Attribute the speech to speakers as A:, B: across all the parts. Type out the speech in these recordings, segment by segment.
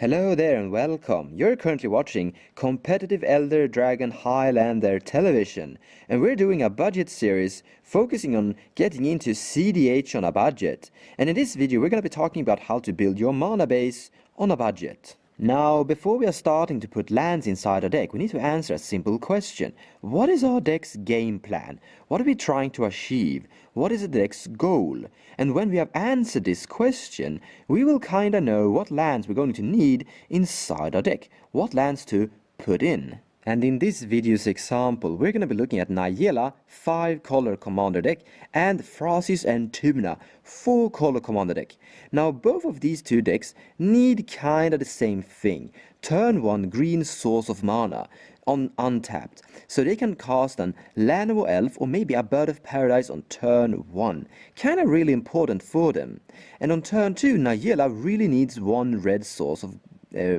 A: Hello there and welcome. You're currently watching Competitive Elder Dragon Highlander Television, and we're doing a budget series focusing on getting into cEDH on a budget. And in this video we're going to be talking about how to build your mana base on a budget. Now, before we are starting to put lands inside our deck, we need to answer a simple question. What is our deck's game plan? What are we trying to achieve? What is the deck's goal? And when we have answered this question, we will kinda know what lands we're going to need inside our deck, what lands to put in. And in this video's example, we're going to be looking at Najeela 5-color commander deck and Thrasios and Tymna 4-color commander deck. Now both of these two decks need kinda the same thing. Turn 1 green source of mana on untapped, so they can cast an land or elf or maybe a bird of paradise on turn 1. Kinda really important for them. And on turn 2, Najeela really needs 1 red source of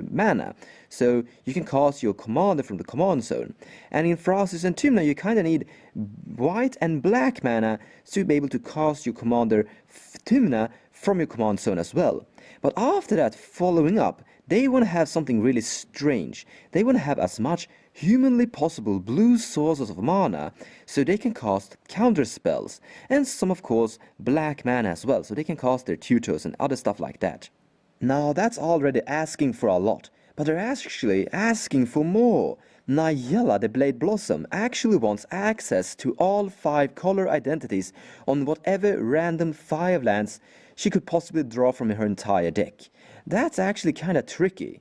A: mana, so you can cast your commander from the command zone. And in Thrasios and Tymna you kinda need white and black mana to be able to cast your commander Tymna from your command zone as well. But after that, following up, they want to have something really strange. They want to have as much humanly possible blue sources of mana so they can cast counter spells, and some of course black mana as well, so they can cast their tutors and other stuff like that. Now that's already asking for a lot, but they're actually asking for more. Najeela the Blade Blossom actually wants access to all 5-color identities on whatever random 5 lands she could possibly draw from her entire deck. That's actually kinda tricky.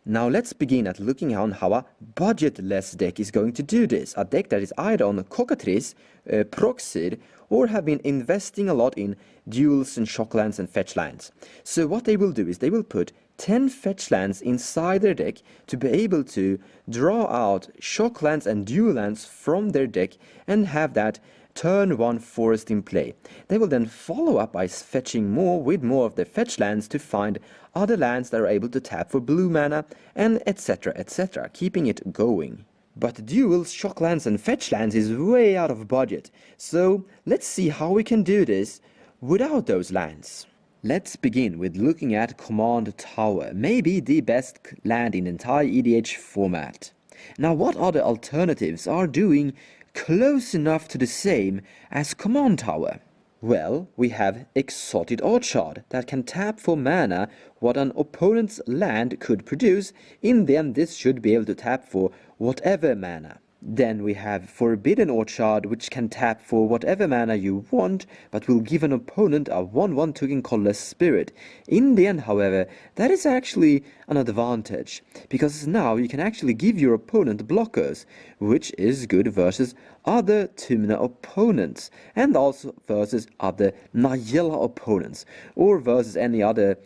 A: Now let's begin at looking on how a budget-less deck is going to do this. A deck that is either on Cockatrice, Proxied, or have been investing a lot in duels and shock lands and fetch lands. So what they will do is they will put 10 fetch lands inside their deck to be able to draw out shock lands and dual lands from their deck and have that turn 1 forest in play. They will then follow up by fetching more with more of their fetch lands to find other lands that are able to tap for blue mana, and etc, keeping it going. But duels, shock lands and fetch lands is way out of budget, so let's see how we can do this without those lands. Let's begin with looking at Command Tower, maybe the best land in the entire EDH format. Now what other alternatives are doing close enough to the same as Command Tower? Well, we have Exotic Orchard that can tap for mana what an opponent's land could produce. In the end, this should be able to tap for whatever mana. Then we have Forbidden Orchard, which can tap for whatever mana you want, but will give an opponent a 1/1 token colorless spirit. In the end, however, that is actually an advantage, because now you can actually give your opponent blockers, which is good versus other Tymna opponents, and also versus other Najeela opponents, or versus any other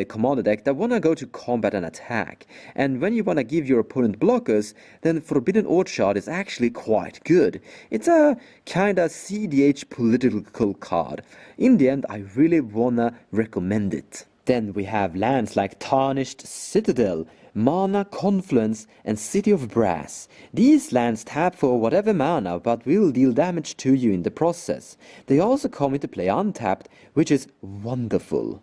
A: commander deck that wanna go to combat and attack. And when you wanna give your opponent blockers, then Forbidden Orchard is actually quite good. It's a kinda cEDH political card. In the end, I really wanna recommend it. Then we have lands like Tarnished Citadel, Mana Confluence, and City of Brass. These lands tap for whatever mana but will deal damage to you in the process. They also come into play untapped, which is wonderful.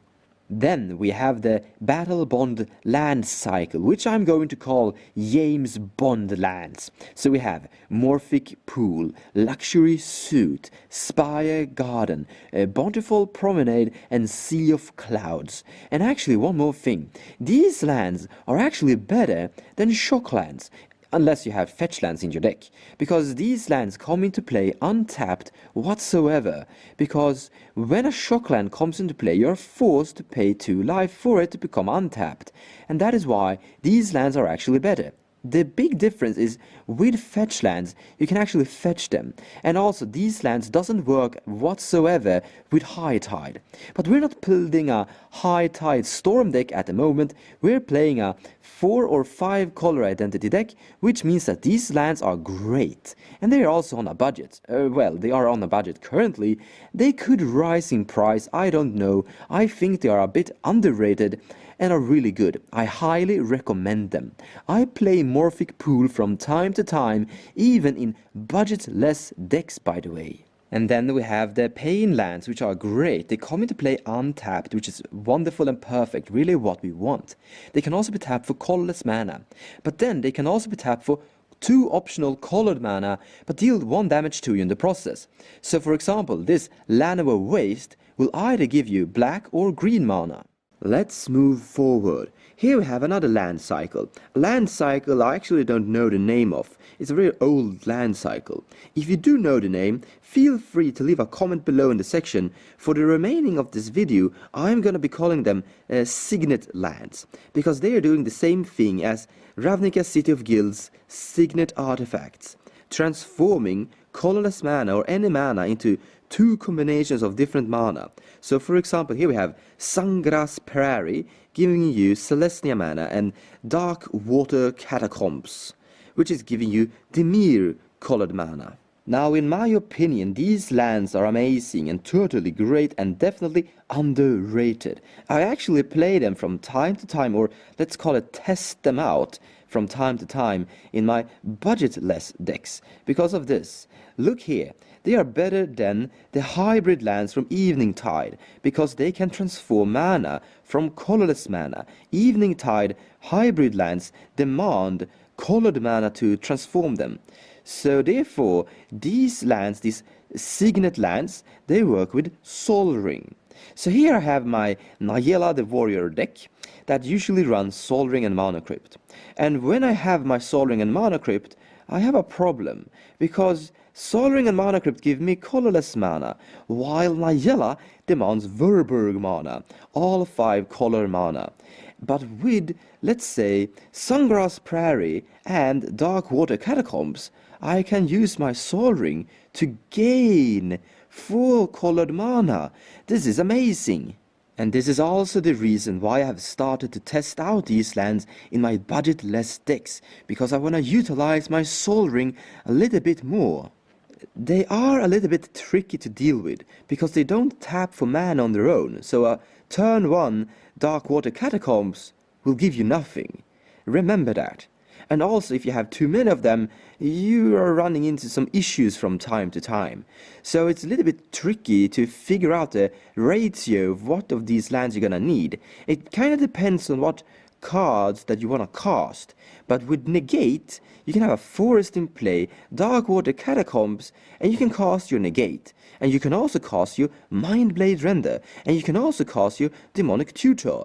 A: Then we have the Battle Bond land cycle, which I'm going to call James Bond lands. So we have Morphic Pool, Luxury Suite, Spire Garden, Bountiful Promenade, and Sea of Clouds. And actually one more thing, these lands are actually better than shock lands, unless you have fetch lands in your deck, because these lands come into play untapped whatsoever, because when a shock land comes into play you're forced to pay 2 life for it to become untapped, and that is why these lands are actually better. The big difference is with fetch lands, you can actually fetch them, and also these lands doesn't work whatsoever with High Tide. But we're not building a High Tide Storm deck at the moment, we're playing a 4 or 5 color identity deck, which means that these lands are great, and they are also on a budget. Well, they are on a budget currently. They could rise in price, I don't know. I think they are a bit underrated and are really good. I highly recommend them. I play Morphic Pool from time to time, even in budget-less decks, by the way. And then we have the pain lands, which are great. They come into play untapped, which is wonderful and perfect, really what we want. They can also be tapped for colorless mana, but then they can also be tapped for 2 optional colored mana, but deal 1 damage to you in the process. So for example, this Llanowar Waste will either give you black or green mana. Let's move forward. Here we have another land cycle. A land cycle I actually don't know the name of. It's a very old land cycle. If you do know the name, feel free to leave a comment below in the section. For the remaining of this video, I'm gonna be calling them Signet lands, because they are doing the same thing as Ravnica's City of Guilds Signet artifacts, transforming colorless mana or any mana into 2 combinations of different mana. So for example, here we have Sangras Prairie, giving you Celestia mana, and Dark Water Catacombs, which is giving you Dimir colored mana. Now, in my opinion, these lands are amazing and totally great and definitely underrated. I actually play them from time to time, or let's call it test them out from time to time in my budgetless decks. Because of this, look here, they are better than the hybrid lands from Evening Tide, because they can transform mana from colorless mana. Evening Tide hybrid lands demand colored mana to transform them. So therefore, these lands, these Signet lands, they work with Sol Ring. So here I have my Najeela the Warrior deck that usually runs Sol Ring and Mana Crypt. And when I have my Sol Ring and Mana Crypt, I have a problem, because Sol Ring and Mana Crypt give me colorless mana, while Najeela demands Verberg mana, all 5 color mana. But with, let's say, Sungrass Prairie and Dark Water Catacombs, I can use my Sol Ring to gain 4 colored mana. This is amazing. And this is also the reason why I have started to test out these lands in my budgetless decks, because I want to utilize my Sol Ring a little bit more. They are a little bit tricky to deal with, because they don't tap for mana on their own, so a turn 1 Dark Water Catacombs will give you nothing. Remember that. And also, if you have too many of them, you are running into some issues from time to time. So it's a little bit tricky to figure out the ratio of what of these lands you're gonna need. It kind of depends on what cards that you want to cast. But with Negate, you can have a Forest in play, Dark Water Catacombs, and you can cast your Negate. And you can also cast your Mindblade Render, and you can also cast your Demonic Tutor.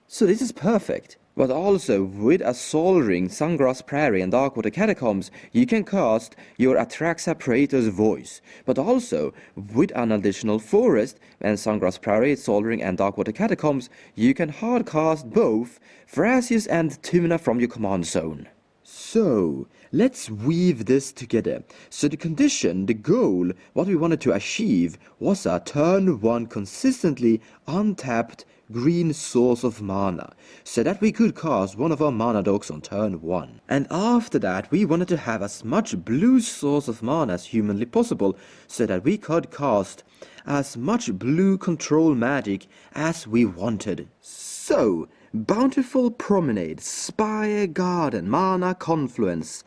A: So this is perfect. But also, with a Sol Ring, Sungrass Prairie and Darkwater Catacombs, you can cast your Atraxa Praetor's Voice. But also, with an additional Forest, and Sungrass Prairie, Sol Ring and Darkwater Catacombs, you can hard cast both Thrasios and Tymna from your command zone. So, let's weave this together. So the condition, the goal, what we wanted to achieve was a turn 1 consistently untapped green source of mana, so that we could cast one of our mana dogs on turn 1. And after that, we wanted to have as much blue source of mana as humanly possible, so that we could cast as much blue control magic as we wanted. So, Bountiful Promenade, Spire Garden, Mana Confluence,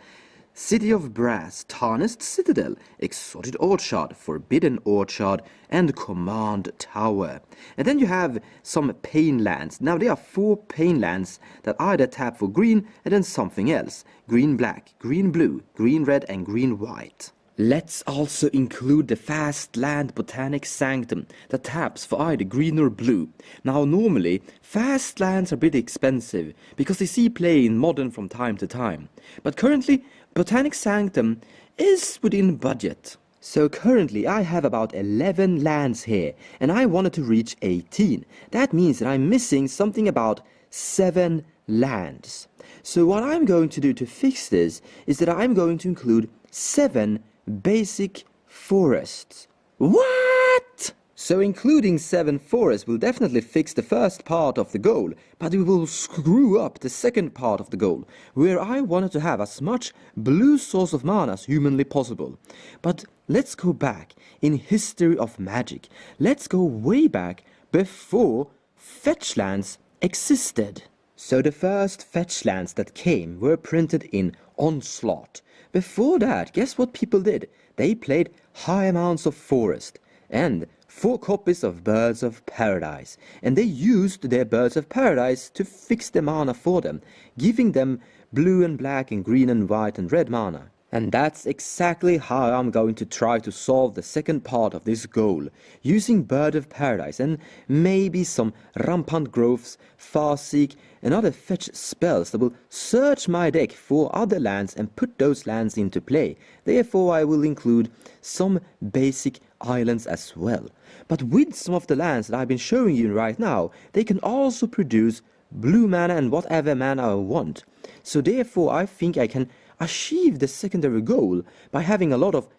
A: City of Brass, Tarnished Citadel, Exotic Orchard, Forbidden Orchard, and Command Tower. And then you have some pain lands. Now there are 4 pain lands that either tap for green and then something else. Green black, green blue, green red, and green white. Let's also include the fast land Botanic Sanctum that taps for either green or blue. Now normally, fast lands are pretty expensive because they see play in Modern from time to time. But currently, Botanic Sanctum is within budget. So currently I have about 11 lands here, and I wanted to reach 18. That means that I'm missing something about 7 lands. So what I'm going to do to fix this is that I'm going to include 7 basic forests. What? So including 7 forests will definitely fix the first part of the goal, but it will screw up the second part of the goal, where I wanted to have as much blue source of mana as humanly possible. But let's go back in history of magic. Let's go way back before fetch lands existed. So the first fetch lands that came were printed in Onslaught. Before that, guess what people did? They played high amounts of forest, and 4 copies of Birds of Paradise, and they used their Birds of Paradise to fix the mana for them, giving them blue and black and green and white and red mana. And that's exactly how I'm going to try to solve the second part of this goal, using Bird of Paradise and maybe some Rampant Growths, Farseek and other fetch spells that will search my deck for other lands and put those lands into play. Therefore I will include some basic islands as well. But with some of the lands that I've been showing you right now, they can also produce blue mana and whatever mana I want. So therefore I think I can achieve the secondary goal by having a lot of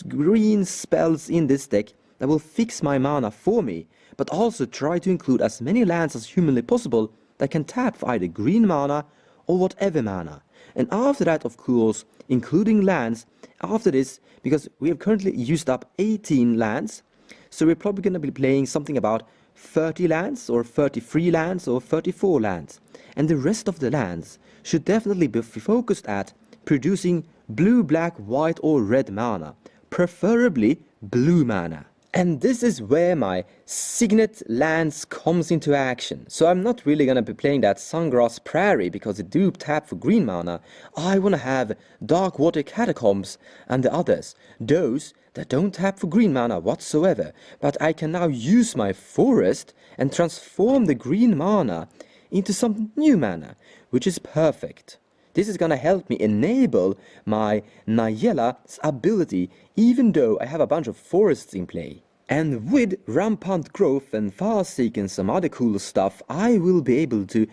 A: green spells in this deck that will fix my mana for me, but also try to include as many lands as humanly possible that can tap for either green mana or whatever mana. And after that, of course, including lands after this, because we have currently used up 18 lands, so we're probably going to be playing something about 30 lands or 33 lands or 34 lands. And the rest of the lands should definitely be focused at producing blue, black, white or red mana, preferably blue mana. And this is where my Signet lands comes into action. So I'm not really gonna be playing that Sungrass Prairie because it do tap for green mana. I wanna have Darkwater Catacombs and the others, those that don't tap for green mana whatsoever, but I can now use my forest and transform the green mana into some new mana, which is perfect. This is gonna help me enable my Najeela's ability even though I have a bunch of forests in play. And with Rampant Growth and Farseek and some other cool stuff, I will be able to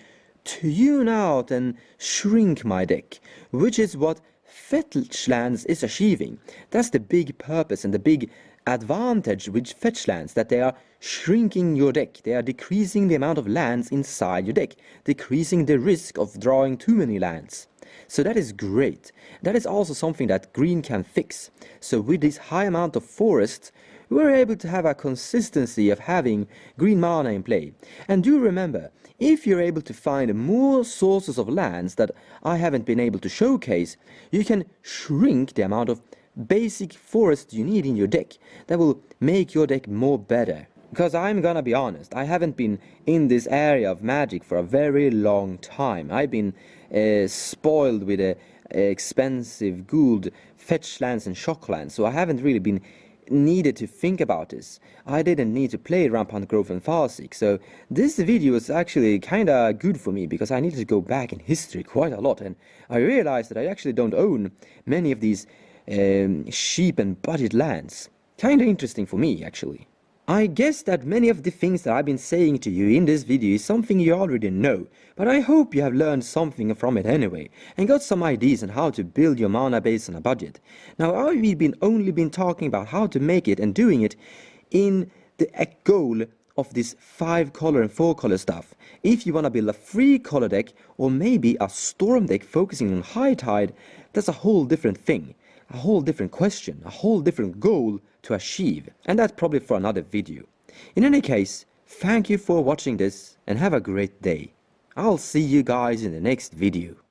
A: tune out and shrink my deck, which is what Fetch Lands is achieving. That's the big purpose and the big advantage with Fetch Lands, that they are shrinking your deck. They are decreasing the amount of lands inside your deck, decreasing the risk of drawing too many lands. So that is great. That is also something that green can fix. So with this high amount of forests, we're able to have a consistency of having green mana in play. And do remember, if you're able to find more sources of lands that I haven't been able to showcase, you can shrink the amount of basic forest you need in your deck. That will make your deck more better. Because I'm gonna be honest, I haven't been in this area of Magic for a very long time. I've been spoiled with expensive gold fetch lands and shock lands, so I haven't really been needed to think about this. I didn't need to play Rampant Growth and Farseek, so this video is actually kinda good for me because I needed to go back in history quite a lot, and I realized that I actually don't own many of these cheap and budget lands. Kinda interesting for me, actually. I guess that many of the things that I've been saying to you in this video is something you already know, but I hope you have learned something from it anyway, and got some ideas on how to build your mana base on a budget. Now I've only been talking about how to make it and doing it in the goal of this 5-color and 4-color stuff. If you want to build a 3-color deck, or maybe a storm deck focusing on high tide, that's a whole different thing. A whole different question, a whole different goal to achieve, and that's probably for another video. In any case, thank you for watching this and have a great day. I'll see you guys in the next video.